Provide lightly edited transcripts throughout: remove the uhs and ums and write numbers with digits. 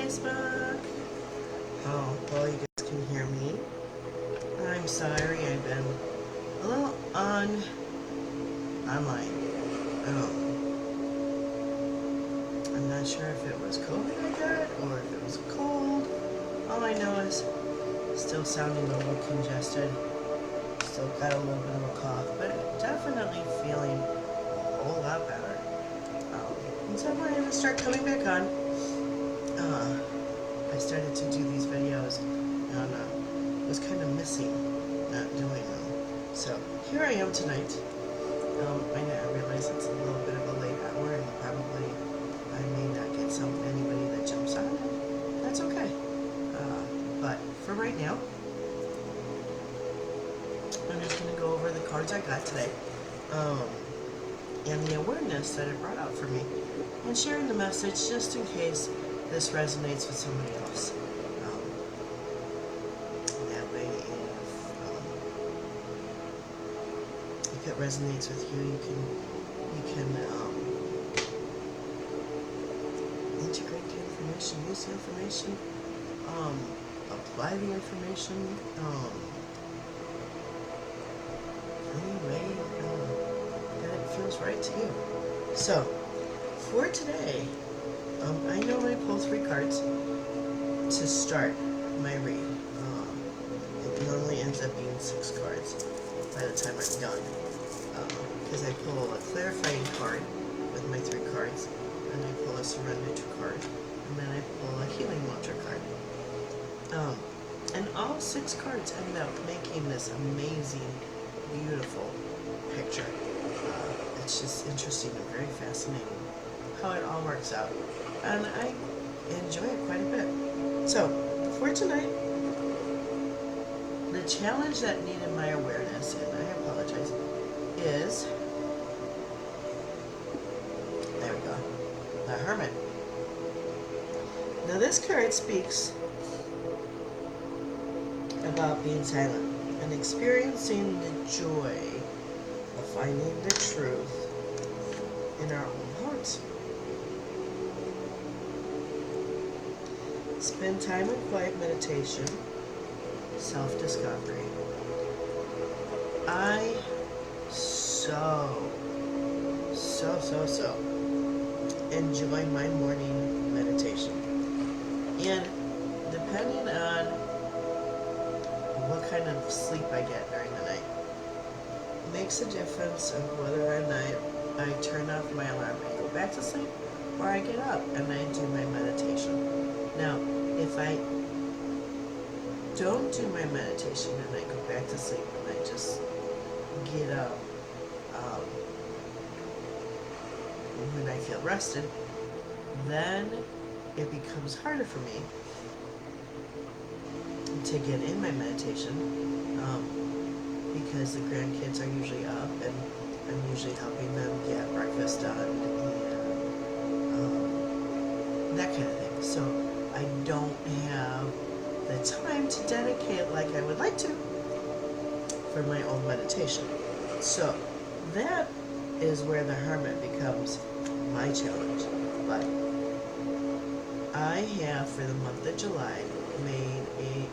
Facebook. Oh, well, you guys can hear me. I'm sorry, I've been a little online. I'm not sure if it was COVID I got or if it was a cold. All I know is still sounding a little congested. Still got a little bit of a cough, but definitely feeling a whole lot better. And so I'm going to start coming back on. I started to do these videos and was kind of missing not doing them. So here I am tonight. I realize it's a little bit of a late hour and probably I may not get anybody that jumps on it. That's okay. But for right now, I'm just going to go over the cards I got today. And the awareness that it brought out for me. And sharing the message just in case this resonates with somebody else. That way, if it resonates with you, you can integrate the information, use the information, apply the information, any way that it feels right to you. So, for today, I normally pull 3 cards to start my read. It normally ends up being 6 cards by the time I'm done. Because I pull a clarifying card with my 3 cards, and I pull a surrender to card, and then I pull a healing mantra card. And all 6 cards end up making this amazing, beautiful picture. It's just interesting and very fascinating how it all works out. And I enjoy it quite a bit. So, for tonight, the challenge that needed my awareness, and I apologize, is, there we go, the Hermit. Now this card speaks about being silent and experiencing the joy of finding the truth in our own hearts. Spend time in quiet meditation, self-discovery. I so enjoy my morning meditation. And depending on what kind of sleep I get during the night, makes a difference of whether or not I turn off my alarm and go back to sleep, or I get up and I do my meditation. Now, if I don't do my meditation and I go back to sleep and I just get up when I feel rested, then it becomes harder for me to get in my meditation because the grandkids are usually up and I'm usually helping them get breakfast done and that kind of thing. So I don't have the time to dedicate like I would like to for my own meditation. So that is where the Hermit becomes my challenge. But I have, for the month of July, made a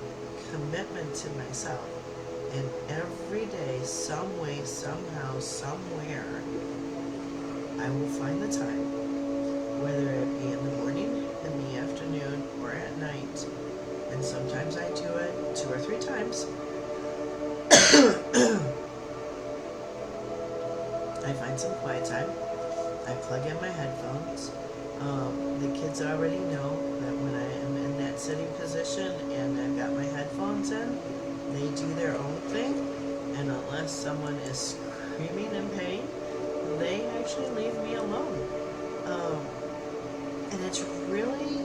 commitment to myself. And every day, some way, somehow, somewhere, I will find the time, whether it be in the morning, in the afternoon, or at night. And sometimes I do it 2 or 3 times. I find some quiet time. I plug in my headphones. The kids already know that when I am in that sitting position and I've got my headphones in, they do their own thing. And unless someone is screaming in pain, they actually leave me alone. And it's really,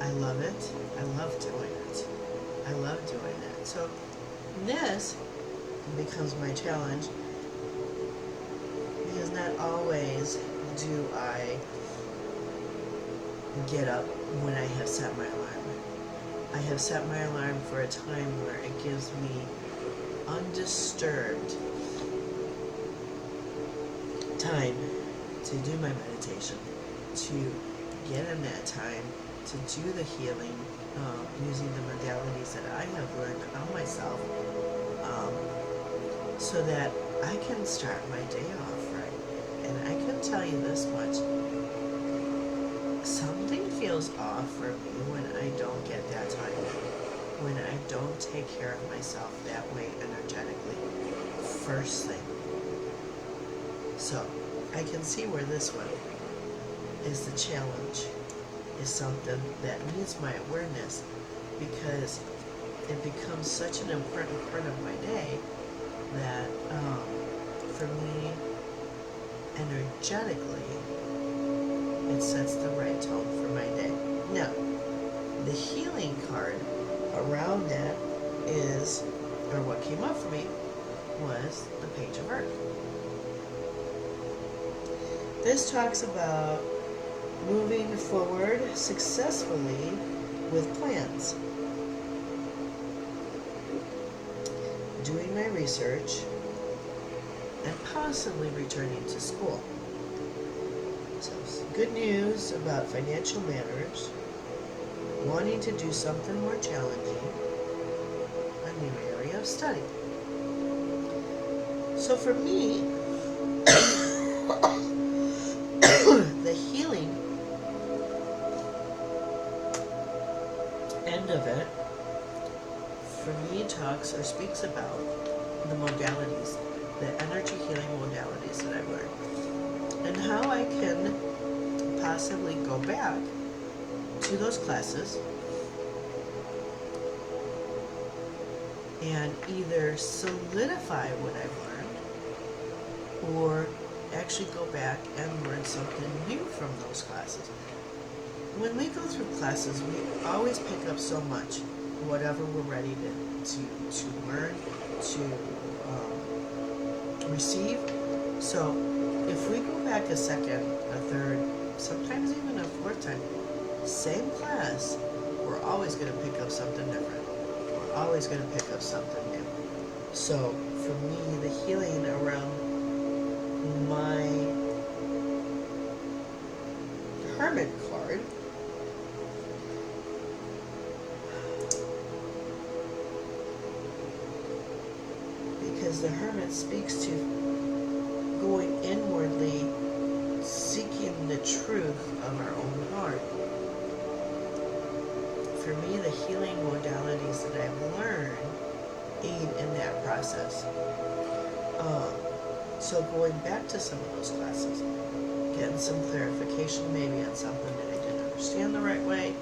I love it. I love doing it. I love doing it. So this becomes my challenge because not always do I get up when I have set my alarm. I have set my alarm for a time where it gives me undisturbed time to do my meditation, to get in that time, to do the healing using the modalities that I have learned on myself, so that I can start my day off right. And I can tell you this much. Something feels off for me when I don't get that time, when I don't take care of myself that way energetically, first thing. So, I can see where this one is the challenge, is something that needs my awareness, because it becomes such an important part of my day that for me, energetically, it sets the right tone for my day. Now, the healing card around that is, or what came up for me, was the Page of Earth. This talks about moving forward successfully with plans, doing my research, and possibly returning to school. So, good news about financial matters, wanting to do something more challenging, a new area of study. So for me, the healing end of it, for me, talks or speaks about the modalities, the energy healing modalities that I've learned, and how I can possibly go back to those classes and either solidify what I've learned or actually go back and learn something new from those classes. When we go through classes, we always pick up so much, whatever we're ready to learn, to receive. So if we go back a second, a third, sometimes even a fourth time, same class, we're always going to pick up something different. We're always going to pick up something new. So for me, the healing around my Hermit card because the Hermit speaks to going inwardly, seeking the truth of our own heart. For me, the healing modalities that I've learned aid in that process. So going back to some of those classes, getting some clarification maybe on something that I didn't understand the right way,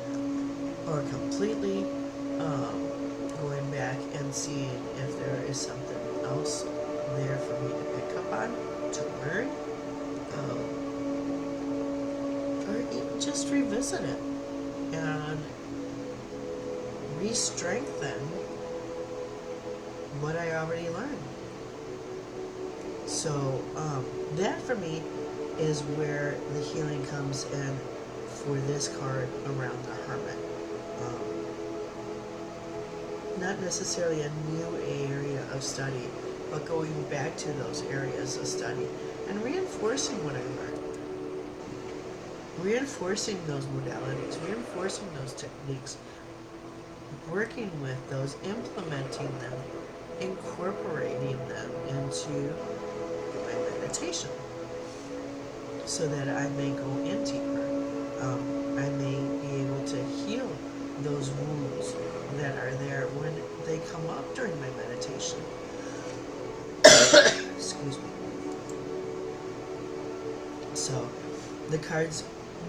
or completely going back and seeing if there is something else there for me to pick up on, to learn, or even just revisit it and re-strengthen what I already learned. So that for me is where the healing comes in for this card around the Hermit. Not necessarily a new area of study, but going back to those areas of study and reinforcing what I learned. Reinforcing those modalities, reinforcing those techniques, working with those, implementing them, incorporating them into my meditation so that I may go in deeper. I may be able to heal those wounds that are there when they come up during my meditation. Excuse me. So the cards,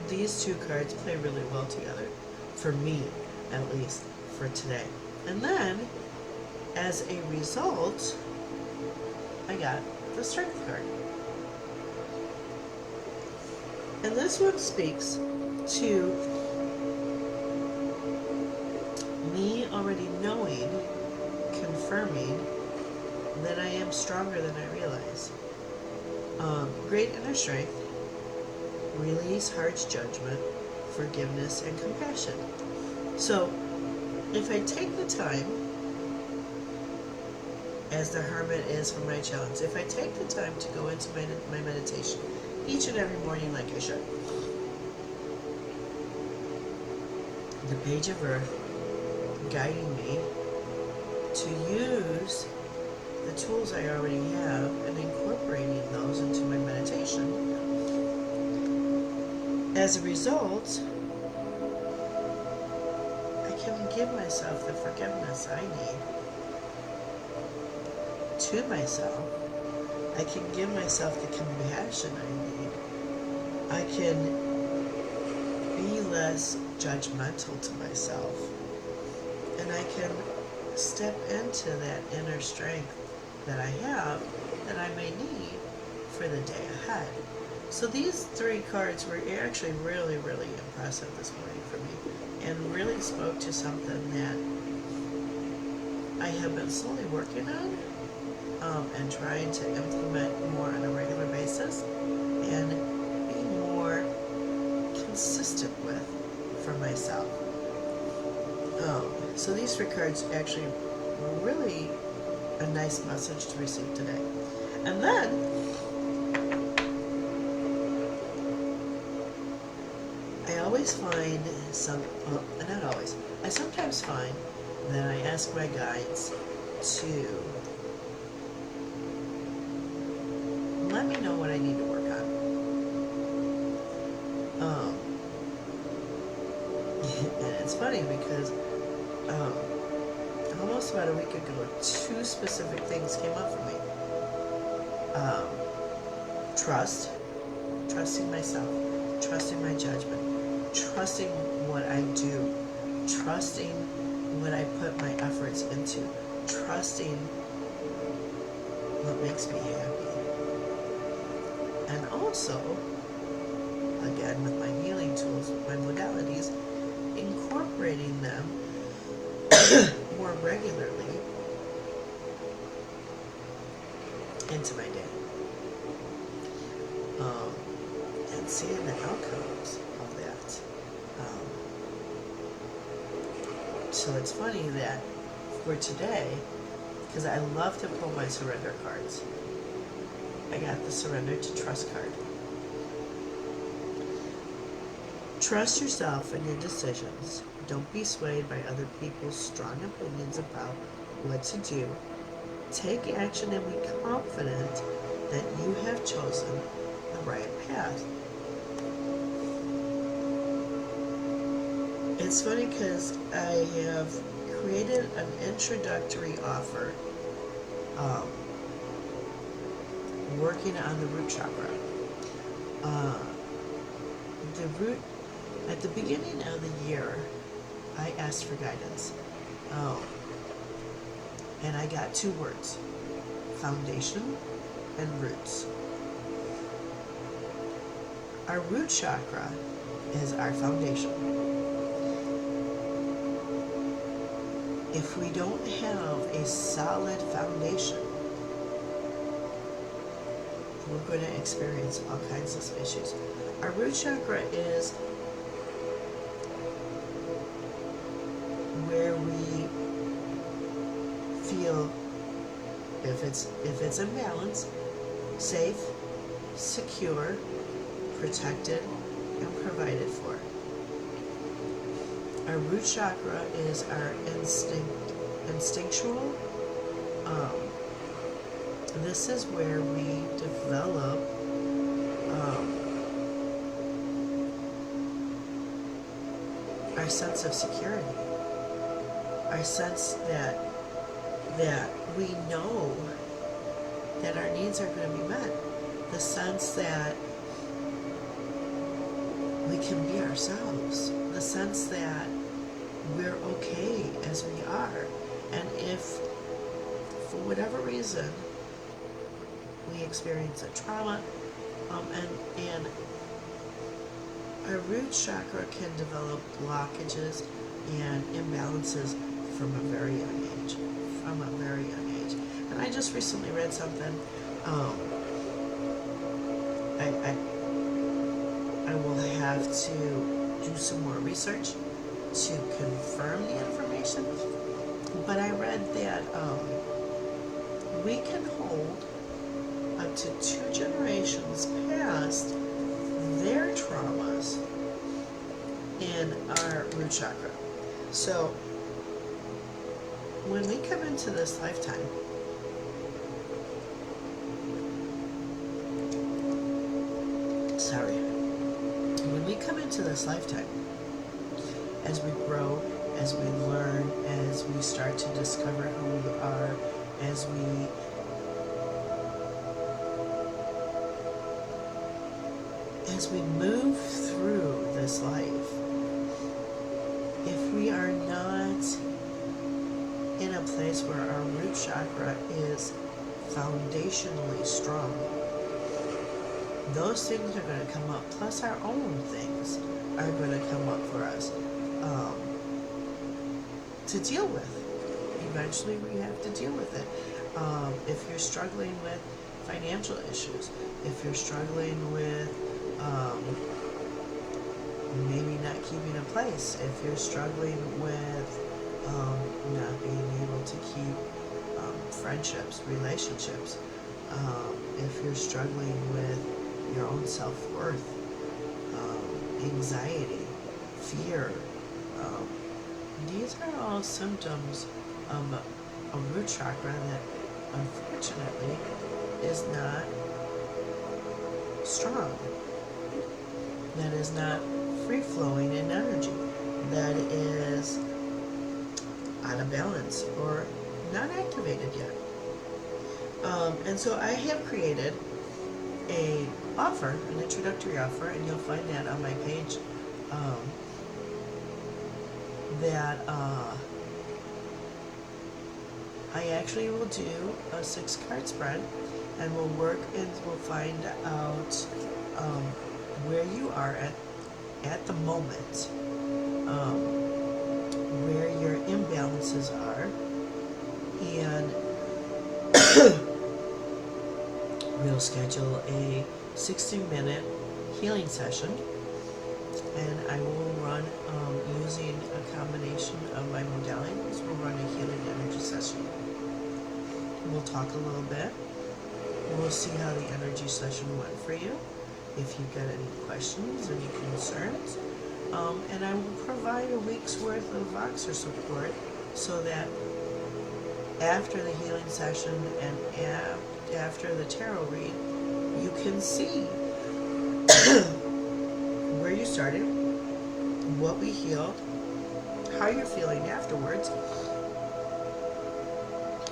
these two cards play really well together, for me at least, for today. And then, as a result, I got the Strength card. And this one speaks to me already knowing, confirming that I am stronger than I realize. Great inner strength, release harsh judgment, forgiveness, and compassion. So, if I take the time, as the Hermit is for my challenge, if I take the time to go into my meditation each and every morning like I should. The page of Earth guiding me to use the tools I already have and incorporating those into my meditation. As a result, I can give myself the forgiveness I need to myself. I can give myself the compassion I need. I can be less judgmental to myself. And I can step into that inner strength that I have that I may need for the day ahead. So these 3 cards were actually really, really impressive this morning for me, and really spoke to something that I have been slowly working on and trying to implement more on a regular basis and be more consistent with for myself. So these 3 cards actually were really a nice message to receive today. And then I always find not always, I sometimes find that I ask my guides to let me know what I need to work on. And it's funny because almost about a week ago, 2 specific things came up for me. Trusting myself, trusting my judgment, trusting what I do, trusting what I put my efforts into, trusting what makes me happy. And also, again, with my healing tools, with my modalities, incorporating them more regularly into my day. And seeing the outcomes of that. So it's funny that for today, because I love to pull my surrender cards, I got the Surrender to Trust card. Trust yourself and your decisions. Don't be swayed by other people's strong opinions about what to do. Take action and be confident that you have chosen the right path. It's funny because I have created an introductory offer working on the root chakra. The root, at the beginning of the year, I asked for guidance. And I got 2 words, foundation and roots. Our root chakra is our foundation. If we don't have a solid foundation, we're going to experience all kinds of issues. Our root chakra is where we feel, if it's in balance, safe, secure, protected, and provided for. Our root chakra is our instinctual. This is where we develop our sense of security, our sense that we know that our needs are going to be met, the sense that we can be ourselves, the sense that we're okay as we are. And if for whatever reason we experience a trauma, and our root chakra can develop blockages and imbalances from a very young age. And I just recently read something. I will have to do some more research to confirm the information. But I read that we can hold a up to 2 generations past their traumas in our root chakra. So when we come into this lifetime, when we come into this lifetime, as we grow, as we learn, as we start to discover who we are, as we move through this life, if we are not in a place where our root chakra is foundationally strong, those things are going to come up, plus our own things are going to come up for us to deal with. Eventually we have to deal with it. If you're struggling with financial issues, if you're struggling with maybe not keeping a place, if you're struggling with not being able to keep friendships, relationships, if you're struggling with your own self-worth, anxiety, fear, these are all symptoms of a root chakra that unfortunately is not strong, that is not free-flowing in energy, that is out of balance or not activated yet. And so I have created an introductory offer, and you'll find that on my page, that I actually will do a 6-card spread, and we'll work and we'll find out where you are at the moment, where your imbalances are, and we'll schedule a 60-minute healing session, and I will run using a combination of my modalities. We'll run a healing energy session. We'll talk a little bit. We'll see how the energy session went for you, if you've got any questions, any concerns, and I will provide a week's worth of Voxer support, so that after the healing session and after the tarot read, you can see where you started, what we healed, how you're feeling afterwards.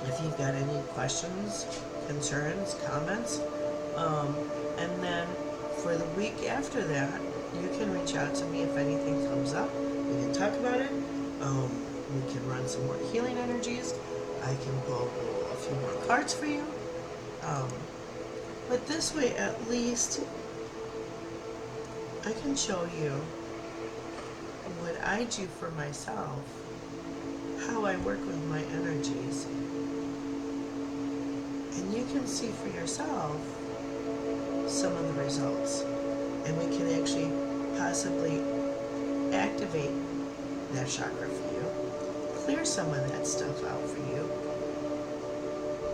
If you've got any questions, concerns, comments, and then for the week after that, you can reach out to me if anything comes up. We can talk about it. We can run some more healing energies. I can pull a few more cards for you. But this way, at least, I can show you what I do for myself, how I work with my energies. And you can see for yourself some of the results. And we can actually possibly activate that chakra for you, clear some of that stuff out for you,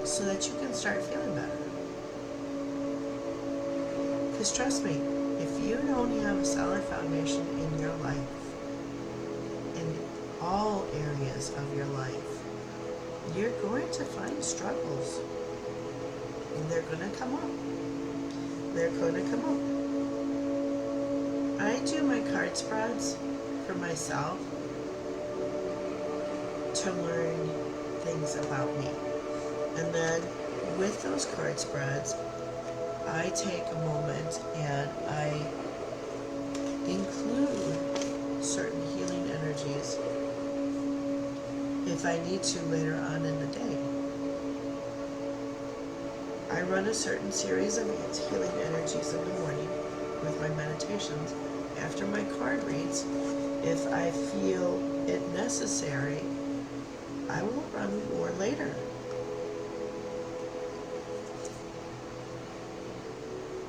so that you can start feeling better. Because trust me, if you don't have a solid foundation in your life, in all areas of your life, you're going to find struggles. And they're going to come up. They're going to come up. I do my card spreads for myself to learn things about me. And then with those card spreads, I take a moment and I include certain healing energies if I need to later on in the day. I run a certain series of healing energies in the morning with my meditations. After my card reads, if I feel it necessary, I will run more later.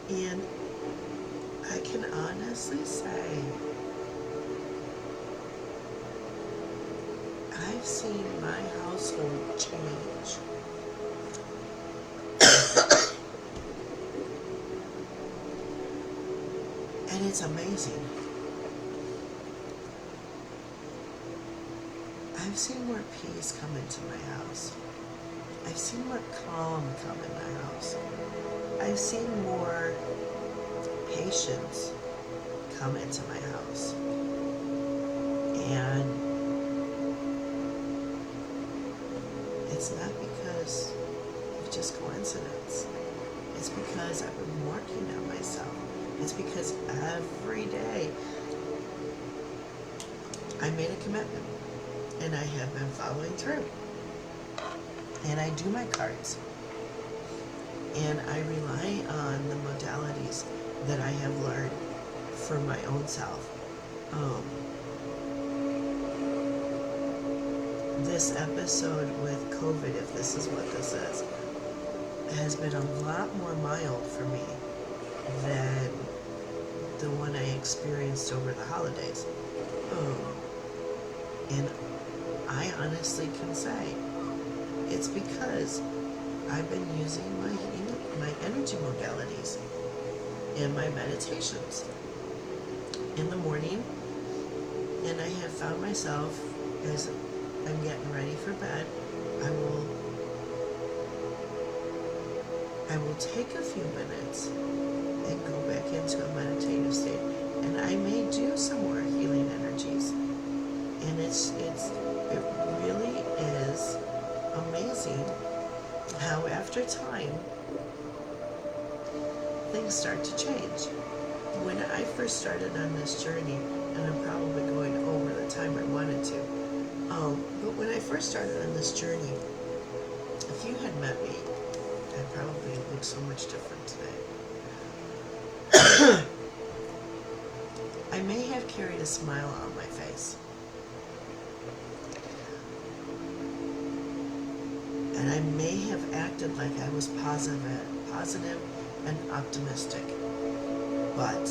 And I can honestly say, I've seen my household change And it's amazing. I've seen more peace come into my house. I've seen more calm come in my house. I've seen more patience come into my house. And it's not because of just coincidence. It's because I've been working on myself. It's because every day I made a commitment and I have been following through. And I do my cards. And I rely on the modalities that I have learned for my own self. This episode with COVID, if this is what this is, has been a lot more mild for me than the one I experienced over the holidays. And I honestly can say it's because I've been using my energy modalities and my meditations in the morning, and I have found myself, as I'm getting ready for bed, I will take a few minutes and go back into a meditative state, and I may do some more healing energies. And it really is amazing how after time things start to change. When I first started on this journey, and I'm probably going over the time I wanted to, but when I first started on this journey, if you had met me, I'd probably look so much different today. I may have carried a smile on my face. And I may have acted like I was positive and optimistic. But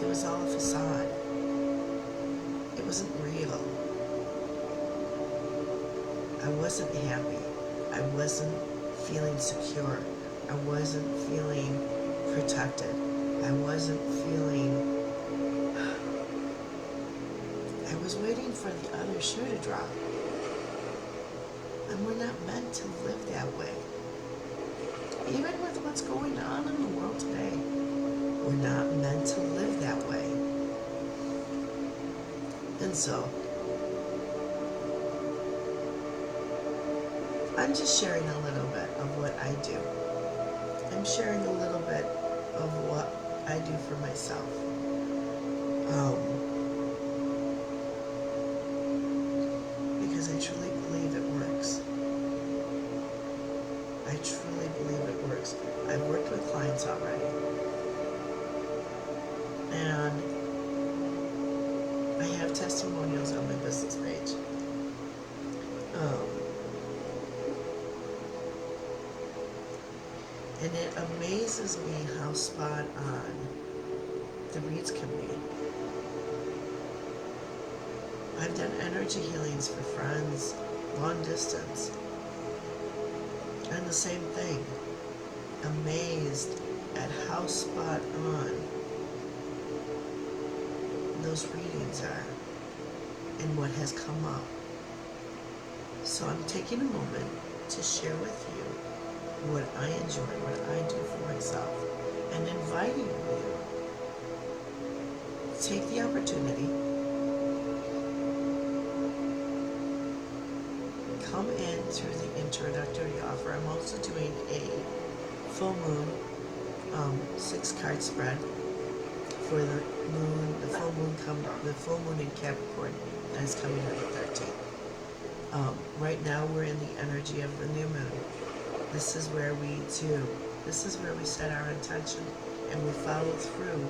it was all a facade. It wasn't real. I wasn't happy. I wasn't feeling secure. I wasn't feeling protected. I wasn't feeling... I was waiting for the other shoe to drop. And we're not meant to live that way. Even with what's going on in the world today, we're not meant to live that way. And so, I'm just sharing a little bit of what I do. I'm sharing a little bit of what I do for myself. Because I truly believe it works. I truly believe it works. I've worked with clients already. And I have testimonials on my business page. And it amazes me how spot on the reads can be. I've done energy healings for friends, long distance. And the same thing. Amazed at how spot on those readings are and what has come up. So I'm taking a moment to share with you what I enjoy, what I do for myself, and inviting you to take the opportunity, come in through the introductory offer. I'm also doing a full moon 6-card spread for the moon, the full moon in Capricorn that is coming on the 13th. Right now we're in the energy of the new moon. This is where we set our intention and we follow through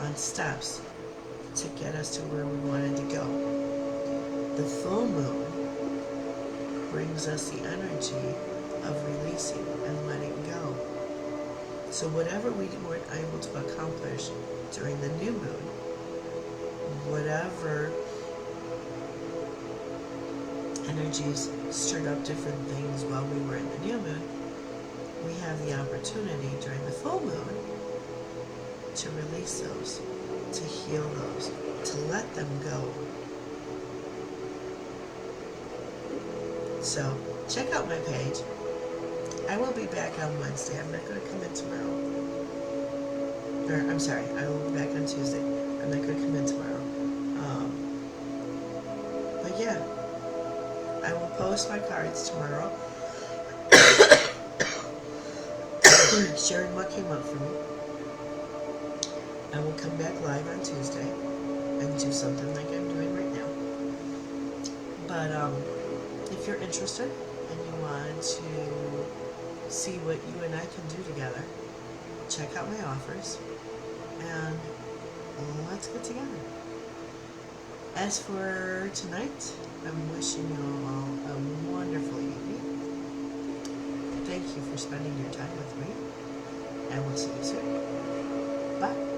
on steps to get us to where we wanted to go. The full moon brings us the energy of releasing and letting go. So whatever we weren't able to accomplish during the new moon, whatever energies stirred up different things while we were in the new moon, we have the opportunity during the full moon to release those, to heal those, to let them go. So check out my page. I will be back on Wednesday. I'm not going to come in tomorrow. Or, I'm sorry, I will be back on Tuesday. I'm not going to come in tomorrow. But yeah, I will post my cards tomorrow, sharing what came up for me. I will come back live on Tuesday and do something like I'm doing right now. But if you're interested and you want to see what you and I can do together, check out my offers and let's get together. As for tonight, I'm wishing you all a wonderful evening. Thank you for spending your time with me, and we'll see you soon. Bye.